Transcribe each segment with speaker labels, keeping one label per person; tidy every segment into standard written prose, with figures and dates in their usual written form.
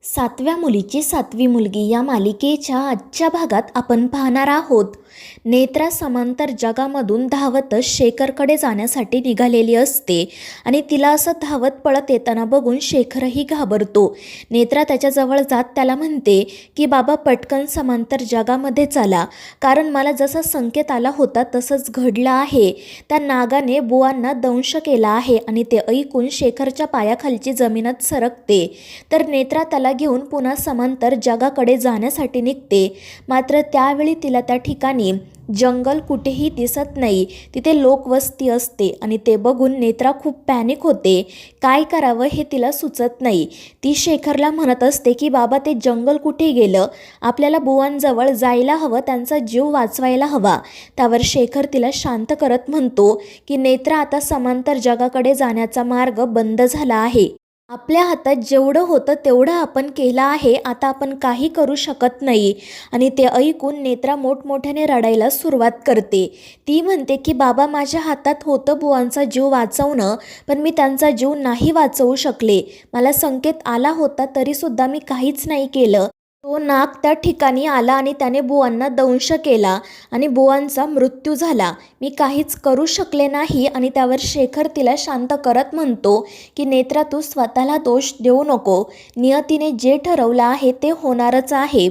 Speaker 1: सातव्या मुलीची सातवी मुलगी या मालिकेच्या आजच्या भागात आपण पाहणार आहोत. नेत्रा समांतर जगामधून धावतच शेखरकडे जाण्यासाठी निघालेली असते आणि तिला असं धावत पळत येताना बघून शेखरही घाबरतो. नेत्रा त्याच्याजवळ जात त्याला म्हणते की बाबा पटकन समांतर जगामध्ये चला, कारण मला जसा संकेत आला होता तसंच घडलं आहे. त्या नागाने बुवांना दंश केला आहे. आणि ते ऐकून शेखरच्या पायाखालची जमीनच सरकते. तर नेत्रा त्याला घेऊन पुन्हा समांतर जगाकडे जाण्यासाठी निघते. मात्र त्यावेळी तिला त्या ठिकाणी जंगल कुठेही दिसत नाही. तिथे लोकवस्ती असते आणि ते बघून नेत्रा खूप पॅनिक होते. काय करावं हे तिला सुचत नाही. ती शेखरला म्हणत असते की बाबा ते जंगल कुठे गेलं, आपल्याला बुवांजवळ जायला हवं, त्यांचा जीव वाचवायला हवा. त्यावर शेखर तिला शांत करत म्हणतो की नेत्रा आता समांतर जगाकडे जाण्याचा मार्ग बंद झाला आहे. आपल्या हातात जेवढं होतं तेवढं आपण केलं आहे, आता आपण काही करू शकत नाही. आणि ते ऐकून नेत्रा मोठमोठ्याने रडायला सुरुवात करते. ती म्हणते की बाबा माझ्या हातात होतं बुवांचा जीव वाचवणं, पण मी त्यांचा जीव नाही वाचवू शकले. मला संकेत आला होता तरीसुद्धा मी काहीच नाही केलं. तो नाग त्या ठिकाणी आला आणि त्याने बुवांना दंश केला आणि बुवांचा मृत्यू झाला. मी काहीच करू शकले नाही. आणि त्यावर शेखर तिला शांत करत म्हणतो की नेत्रा तू स्वतःला दोष देऊ नको, नियतीने जे ठरवलं आहे ते होणारच आहे.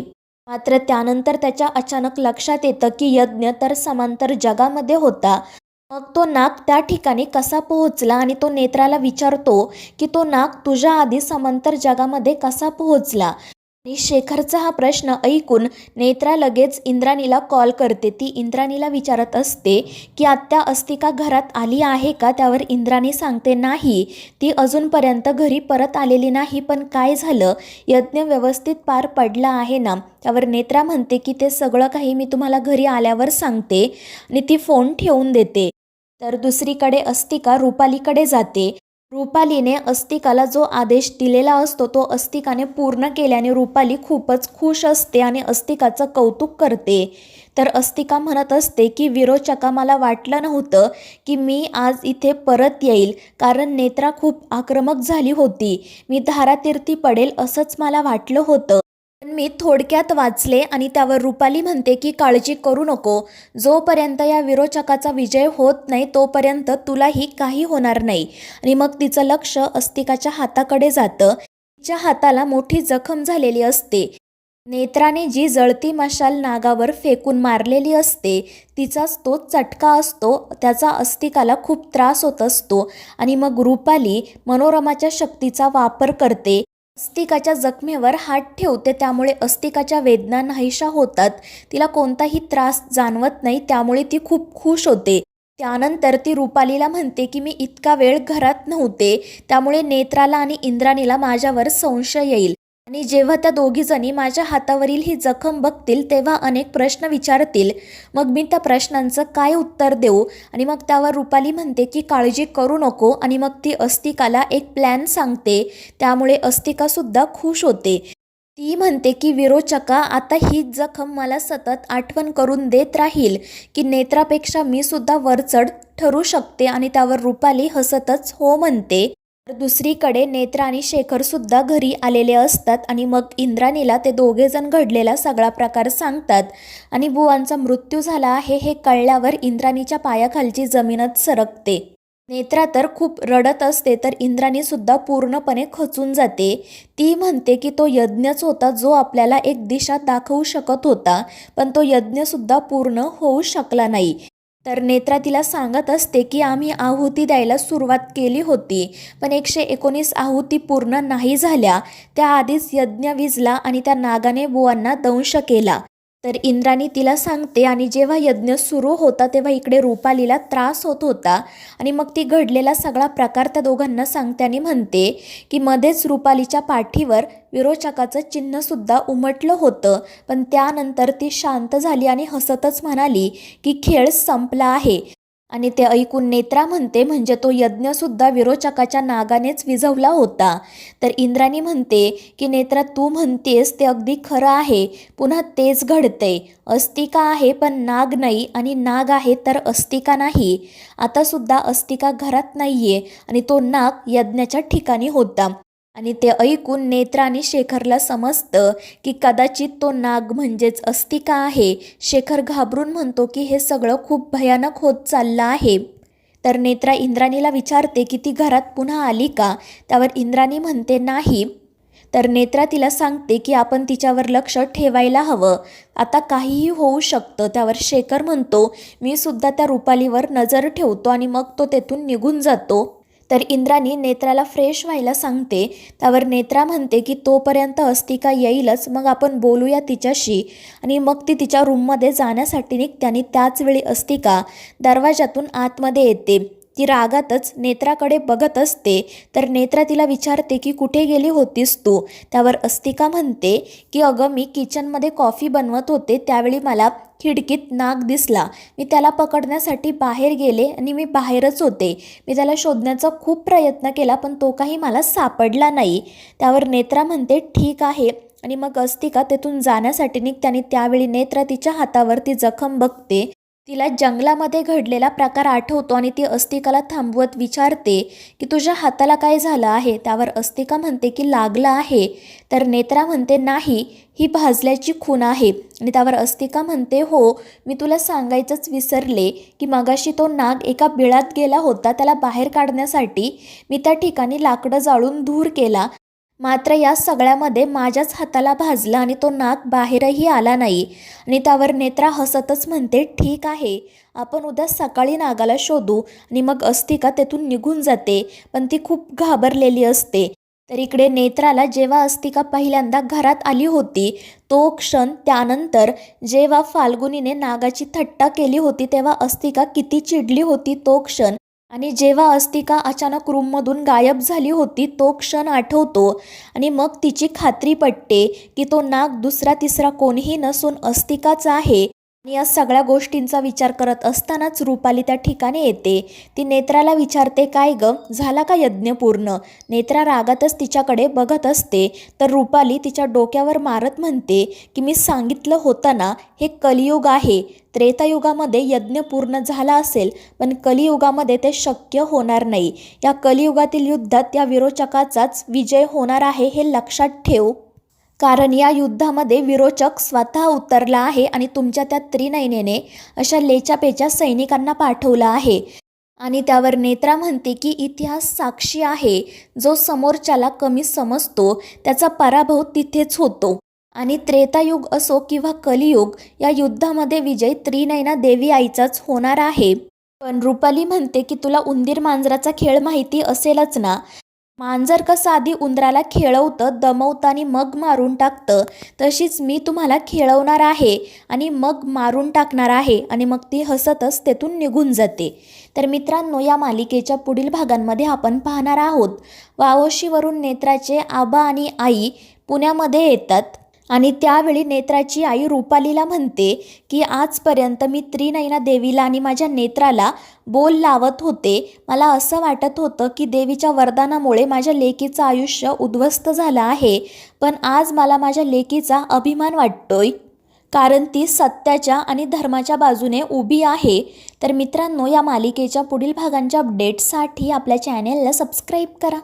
Speaker 1: मात्र त्यानंतर त्याच्या अचानक लक्षात येतं की यज्ञ तर समांतर जगामध्ये होता. मग तो नाग त्या ठिकाणी कसा पोहोचला आणि तो नेत्राला विचारतो की तो नाग तुझ्या आधी समांतर जगामध्ये कसा पोहोचला. आणि शेखरचा हा प्रश्न ऐकून नेत्रा लगेच इंद्राणीला कॉल करते. ती इंद्राणीला विचारत असते की आत्या अस्तिका घरात आली आहे का. त्यावर इंद्राणी सांगते नाही, ती अजूनपर्यंत घरी परत आलेली नाही. पण काय झालं, यज्ञ व्यवस्थित पार पडला आहे ना. त्यावर नेत्रा म्हणते की ते सगळं काही मी तुम्हाला घरी आल्यावर सांगते आणि ती फोन ठेवून देते. तर दुसरीकडे अस्तिका रुपालीकडे जाते. रुपालीने अस्तिकाला जो आदेश दिलेला असतो तो अस्तिकाने पूर्ण केल्याने रुपाली खूपच खुश असते आणि अस्तिकाचं कौतुक करते. तर अस्तिका म्हणत असते की विरोचका, मला वाटलं नव्हतं की मी आज इथे परत येईल, कारण नेत्रा खूप आक्रमक झाली होती. मी धारातीर्थी पडेल असंच मला वाटलं होतं, पण मी थोडक्यात वाचले. आणि त्यावर रुपाली म्हणते की काळजी करू नको, जोपर्यंत या विरोचकाचा विजय होत नाही तोपर्यंत तुलाही काही होणार नाही. आणि मग तिचं लक्ष अस्तिकाच्या हाताकडे जातं. तिच्या हाताला मोठी जखम झालेली असते. नेत्राने जी जळती मशाल नागावर फेकून मारलेली असते तिचाच तो चटका असतो. त्याचा अस्तिकाला खूप त्रास होत असतो. आणि मग रुपाली मनोरमाच्या शक्तीचा वापर करते. अस्तिकाच्या जखमेवर हात ठेवते, त्यामुळे अस्तिकाच्या वेदना नाहीशा होतात. तिला कोणताही त्रास जाणवत नाही, त्यामुळे ती खूप खुश होते. त्यानंतर ती रुपालीला म्हणते की मी इतका वेळ घरात नव्हते, त्यामुळे नेत्राला आणि इंद्राणीला माझ्यावर संशय येईल. आणि जेव्हा त्या दोघीजणी माझ्या हातावरील ही जखम बघतील तेव्हा अनेक प्रश्न विचारतील. मग मी त्या प्रश्नांचं काय उत्तर देऊ. आणि मग त्यावर रुपाली म्हणते की काळजी करू नको. आणि मग ती अस्तिकाला एक प्लॅन सांगते, त्यामुळे अस्तिकासुद्धा खुश होते. ती म्हणते की विरोचका, आता हीच जखम मला सतत आठवण करून देत राहील की नेत्रापेक्षा मी सुद्धा वरचढ ठरू शकते. आणि त्यावर रुपाली हसतच हो म्हणते. तर दुसरीकडे नेत्रा आणि शेखरसुद्धा घरी आलेले असतात. आणि मग इंद्राणीला ते दोघेजण घडलेला सगळा प्रकार सांगतात. आणि बुवांचा मृत्यू झाला आहे हे कळल्यावर इंद्राणीच्या पायाखालची जमीनच सरकते. नेत्रा तर खूप रडत असते, तर इंद्राणीसुद्धा पूर्णपणे खचून जाते. ती म्हणते की तो यज्ञच होता जो आपल्याला एक दिशा दाखवू शकत होता, पण तो यज्ञसुद्धा पूर्ण होऊ शकला नाही. तर नेत्रा तिला सांगत असते की आम्ही आहुती द्यायला सुरुवात केली होती, पण 119 आहुती पूर्ण नाही झाल्या. त्याआधीच यज्ञ विझला आणि त्या नागाने बुवांना दंश केला. तर इंद्राणी तिला सांगते. आणि जेव्हा यज्ञ सुरू होता तेव्हा इकडे रुपालीला त्रास होत होता. आणि मग ती घडलेला सगळा प्रकार त्या दोघांना सांगते आणि म्हणते की मध्येच रुपालीच्या पाठीवर विरोचकाचं चिन्हसुद्धा उमटलं होतं. पण त्यानंतर ती शांत झाली आणि हसतच म्हणाली की खेळ संपला आहे. आणि ते ऐकून नेत्रा म्हणते म्हणजे तो यज्ञसुद्धा विरोचकाच्या नागानेच विझवला होता. तर इंद्राणी म्हणते की नेत्रा, तू म्हणतेस ते अगदी खरं आहे, पुन्हा तेच घडतंय. अस्तिका आहे पण नाग नाही, आणि नाग आहे तर अस्तिका नाही. आतासुद्धा अस्तिका घरात नाहीये आणि तो नाग यज्ञाच्या ठिकाणी होता. आणि ते ऐकून नेत्रा आणि शेखरला समजतं की कदाचित तो नाग म्हणजेच अस्तिका आहे. शेखर घाबरून म्हणतो की हे सगळं खूप भयानक होत चाललं आहे. तर नेत्रा इंद्राणीला विचारते की ती घरात पुन्हा आली का? त्यावर इंद्राणी म्हणते नाही. तर नेत्रा तिला सांगते की आपण तिच्यावर लक्ष ठेवायला हवं, आता काहीही होऊ शकतं. त्यावर शेखर म्हणतो मी सुद्धा त्या रुपालीवर नजर ठेवतो आणि मग तो तेथून निघून जातो. तर इंद्राणी नेत्राला फ्रेश व्हायला सांगते. त्यावर नेत्रा म्हणते की तोपर्यंत अस्तिका येईलच, मग आपण बोलूया तिच्याशी. आणि मग ती तिच्या रूममध्ये जाण्यासाठी निघते आणि त्याच वेळी अस्तिका दरवाजातून आतमध्ये येते. ती रागातच नेत्राकडे बघत असते. तर नेत्रा तिला विचारते की कुठे गेली होतीस तू? त्यावर अस्तिका म्हणते की अगं मी किचनमध्ये कॉफी बनवत होते, त्यावेळी मला खिडकीत नाग दिसला. मी त्याला पकडण्यासाठी बाहेर गेले आणि मी बाहेरच होते. मी त्याला शोधण्याचा खूप प्रयत्न केला पण तो काही मला सापडला नाही. त्यावर नेत्रा म्हणते ठीक आहे आणि मग अस्तिका तेथून जाण्यासाठी निघते आणि त्यावेळी नेत्रा तिच्या हातावरती जखम बघते. तिला जंगलामध्ये घडलेला प्रकार आठवतो आणि ती अस्तिकाला थांबवत विचारते की तुझ्या हाताला काय झालं आहे? त्यावर अस्तिका म्हणते की लागलं आहे. तर नेत्रा म्हणते नाही, ही भाजल्याची खून आहे. आणि त्यावर अस्तिका म्हणते हो, मी तुला सांगायचंच विसरले की मगाशी तो नाग एका बिळात गेला होता. त्याला बाहेर काढण्यासाठी मी त्या ठिकाणी लाकडं जाळून धूर केला, मात्र या सगळ्यामध्ये माझ्याच हाताला भाजला आणि तो नाग बाहेरही आला नाही. आणि त्यावर नेत्रा हसतच म्हणते ठीक आहे, आपण उद्या सकाळी नागाला शोधू. आणि मग अस्तिका तेथून निघून जाते पण ती खूप घाबरलेली असते. तर इकडे नेत्राला जेव्हा अस्तिका पहिल्यांदा घरात आली होती तो क्षण, त्यानंतर जेव्हा फाल्गुनीने नागाची थट्टा केली होती तेव्हा अस्तिका किती चिडली होती तो क्षण, आणि जेव्हा अस्तिका अचानक रूममधून गायब झाली होती तो क्षण आठवतो. आणि मग तिची खात्री पटते की तो नाग दुसरा तिसरा कोणीही नसून अस्तिकाच आहे. आणि या सगळ्या गोष्टींचा विचार करत असतानाच रुपाली त्या ठिकाणी येते. ती नेत्राला विचारते काय ग, झाला का यज्ञ पूर्ण? नेत्रा रागातच तिच्याकडे बघत असते. तर रुपाली तिच्या डोक्यावर मारत म्हणते की मी सांगितलं होतं ना, हे कलियुग आहे. त्रेतायुगामध्ये यज्ञ पूर्ण झाला असेल पण कलियुगामध्ये ते शक्य होणार नाही. या कलियुगातील युद्धात या विरोचकाचाच विजय होणार आहे, हे लक्षात ठेव. कारण या युद्धामध्ये विरोचक स्वतः उतरला आहे आणि तुमच्या त्या त्रिनयनेने अशा लेचापेच्या सैनिकांना पाठवलं आहे. आणि त्यावर नेत्रा म्हणते की इतिहास साक्षी आहे, जो समोरच्याला कमी समजतो त्याचा पराभव तिथेच होतो. आणि त्रेतायुग असो किंवा कलियुग, या युद्धामध्ये विजय त्रिनयना देवी आईचाच होणार आहे. पण रुपाली म्हणते की तुला उंदीर मांजराचा खेळ माहिती असेलच ना. मांजर कसं आधी उंदराला खेळवतं, दमवतं आणि मग मारून टाकतं, तशीच मी तुम्हाला खेळवणार आहे आणि मग मारून टाकणार आहे. आणि मग ती हसतच तेथून निघून जाते. तर मित्रांनो, या मालिकेच्या पुढील भागांमध्ये आपण पाहणार आहोत वावोशीवरून नेत्राचे आबा आणि आई पुण्यामध्ये येतात आणि त्यावेळी नेत्राची आई रुपालीला म्हणते की आजपर्यंत मी त्रिनयना देवीला आणि माझ्या नेत्राला बोल लावत होते. मला असं वाटत होतं की देवीच्या वरदानामुळे माझ्या लेकीचं आयुष्य उद्ध्वस्त झालं आहे, पण आज मला माझ्या लेकीचा अभिमान वाटतोय, कारण ती सत्याच्या आणि धर्माच्या बाजूने उभी आहे. तर मित्रांनो, या मालिकेच्या पुढील भागांच्या अपडेट्ससाठी आपल्या चॅनेलला सबस्क्राईब करा.